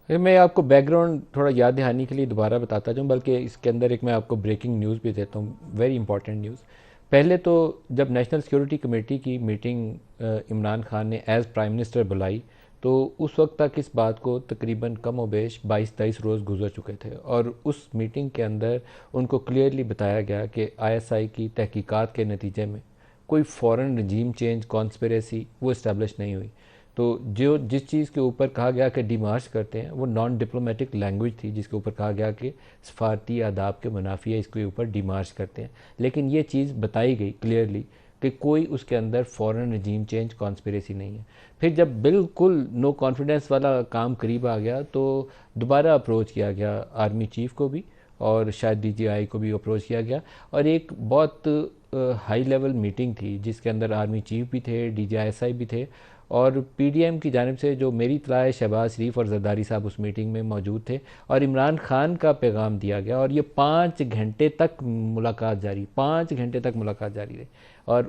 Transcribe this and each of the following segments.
میں آپ کو بیک گراؤنڈ تھوڑا یاد دہانی کے لیے دوبارہ بتاتا جاؤں، بلکہ اس کے اندر ایک میں آپ کو بریکنگ نیوز بھی دیتا ہوں، ویری امپورٹنٹ نیوز۔ پہلے تو جب نیشنل سیکورٹی کمیٹی کی میٹنگ عمران خان نے ایز پرائم منسٹر بلائی، تو اس وقت تک اس بات کو تقریباً کم و بیش 22-23 روز گزر چکے تھے، اور اس میٹنگ کے اندر ان کو کلیئرلی بتایا گیا کہ آئی ایس آئی کی تحقیقات کے نتیجے میں کوئی فورن رجیم چینج کانسپریسی وہ اسٹیبلش نہیں ہوئی۔ تو جس چیز کے اوپر کہا گیا کہ ڈیمارچ کرتے ہیں، وہ نان ڈپلومیٹک لینگویج تھی، جس کے اوپر کہا گیا کہ سفارتی آداب کے منافی ہے، اس کے اوپر ڈیمارچ کرتے ہیں۔ لیکن یہ چیز بتائی گئی کلیئرلی کہ کوئی اس کے اندر فورن رجیم چینج کانسپریسی نہیں ہے۔ پھر جب بالکل نو کانفیڈنس والا کام قریب آ گیا، تو دوبارہ اپروچ کیا گیا آرمی چیف کو بھی، اور شاید ڈی جی آئی کو بھی اپروچ کیا گیا، اور ایک بہت ہائی لیول میٹنگ تھی جس کے اندر آرمی چیف بھی تھے، D G I S I بھی تھے، اور پی ڈی ایم کی جانب سے جو میری اطلاع ہے شہباز شریف اور زرداری صاحب اس میٹنگ میں موجود تھے، اور عمران خان کا پیغام دیا گیا، اور یہ 5 گھنٹے تک ملاقات جاری، 5 گھنٹے تک ملاقات جاری رہی۔ اور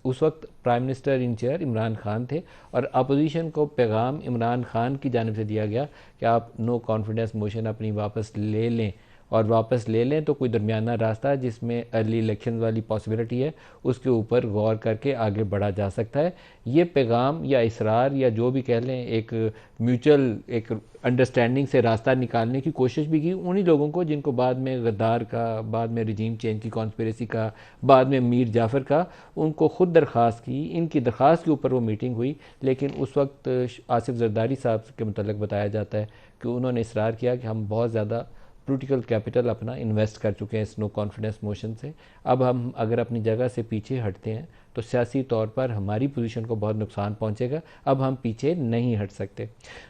اس وقت پرائم منسٹر ان چیئر عمران خان تھے، اور اپوزیشن کو پیغام عمران خان کی جانب سے دیا گیا کہ آپ نو کانفیڈنس موشن اپنی واپس لے لیں، اور واپس لے لیں تو کوئی درمیانہ راستہ جس میں ارلی الیکشن والی پاسبلٹی ہے اس کے اوپر غور کر کے آگے بڑھا جا سکتا ہے۔ یہ پیغام یا اصرار یا جو بھی کہہ لیں، ایک میوچل ایک انڈرسٹینڈنگ سے راستہ نکالنے کی کوشش بھی کی انہی لوگوں کو جن کو بعد میں غدار کا، بعد میں رجیم چینج کی کانسپریسی کا، بعد میں میر جعفر کا، ان کو خود درخواست کی، ان کی درخواست کے اوپر وہ میٹنگ ہوئی۔ لیکن اس وقت آصف زرداری صاحب کے متعلق بتایا جاتا ہے کہ انہوں نے اصرار کیا کہ ہم بہت زیادہ پولیٹیکل کیپٹل اپنا انویسٹ کر چکے ہیں اس نو کانفیڈنس موشن سے، اب ہم اگر اپنی جگہ سے پیچھے ہٹتے ہیں تو سیاسی طور پر ہماری پوزیشن کو بہت نقصان پہنچے گا، اب ہم پیچھے نہیں ہٹ سکتے۔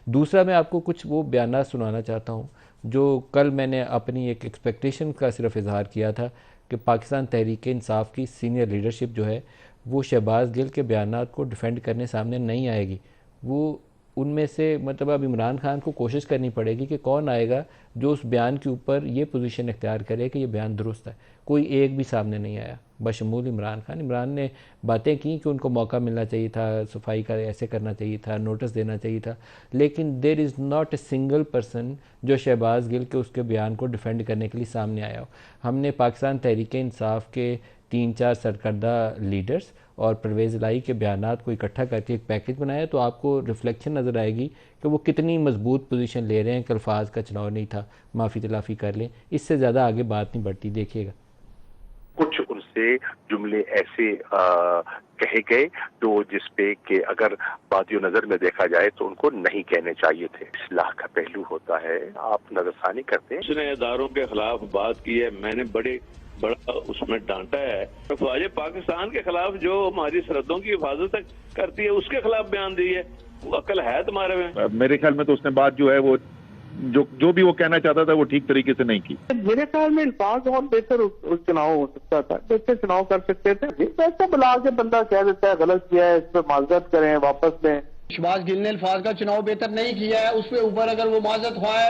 دوسرا، میں آپ کو کچھ وہ بیانات سنانا چاہتا ہوں جو کل میں نے اپنی ایک ایکسپیکٹیشن کا صرف اظہار کیا تھا کہ پاکستان تحریک انصاف کی سینئر لیڈرشپ جو ہے وہ شہباز گل کے بیانات کو ڈیفینڈ کرنے سامنے نہیں آئے گی۔ وہ ان میں سے مطلب اب عمران خان کو کوشش کرنی پڑے گی کہ کون آئے گا جو اس بیان کے اوپر یہ پوزیشن اختیار کرے کہ یہ بیان درست ہے۔ کوئی ایک بھی سامنے نہیں آیا بشمول عمران خان۔ عمران نے باتیں کی کہ ان کو موقع ملنا چاہیے تھا، صفائی کا ایسے کرنا چاہیے تھا، نوٹس دینا چاہیے تھا، لیکن there is not a single person جو شہباز گل کے اس کے بیان کو ڈیفینڈ کرنے کے لیے سامنے آیا ہو۔ ہم نے پاکستان تحریک انصاف کے 3-4 سرکردہ لیڈرز اور پرویز الہی کے بیانات کو اکٹھا کر کے ایک پیکج بنایا، تو آپ کو ریفلیکشن نظر آئے گی کہ وہ کتنی مضبوط پوزیشن لے رہے ہیں کہ الفاظ کا چناؤ نہیں تھا، معافی تلافی کر لیں، اس سے زیادہ آگے بات نہیں بڑھتی، دیکھیے گا۔ کچھ ان سے جملے ایسے کہے گئے جو جس پہ کہ اگر بادی نظر میں دیکھا جائے تو ان کو نہیں کہنے چاہیے تھے۔ اصلاح کا پہلو ہوتا ہے، آپ نظر ثانی کرتے ہیں۔ اس نے اداروں کے خلاف بات کی ہے، میں نے بڑا اس میں ڈانٹا ہے۔ افواج پاکستان کے خلاف جو ہماری سرحدوں کی حفاظت کرتی ہے اس کے خلاف بیان دی ہے، وہ عقل ہے تمہارے میں؟ میرے خیال میں تو اس نے بات جو ہے وہ جو بھی وہ کہنا چاہتا تھا وہ ٹھیک طریقے سے نہیں کی۔ میرے خیال میں الفاظ اور بہتر چناؤ ہو سکتا تھا، بہتر چناؤ کر سکتے تھے۔ ویسا بلا کے بندہ کہہ دیتا ہے غلط کیا ہے، اس پہ معذرت کریں، واپس لیں۔ شہباز گل نے الفاظ کا چناؤ بہتر نہیں کیا ہے، اس پہ اوپر اگر وہ معذرت خواہ ہے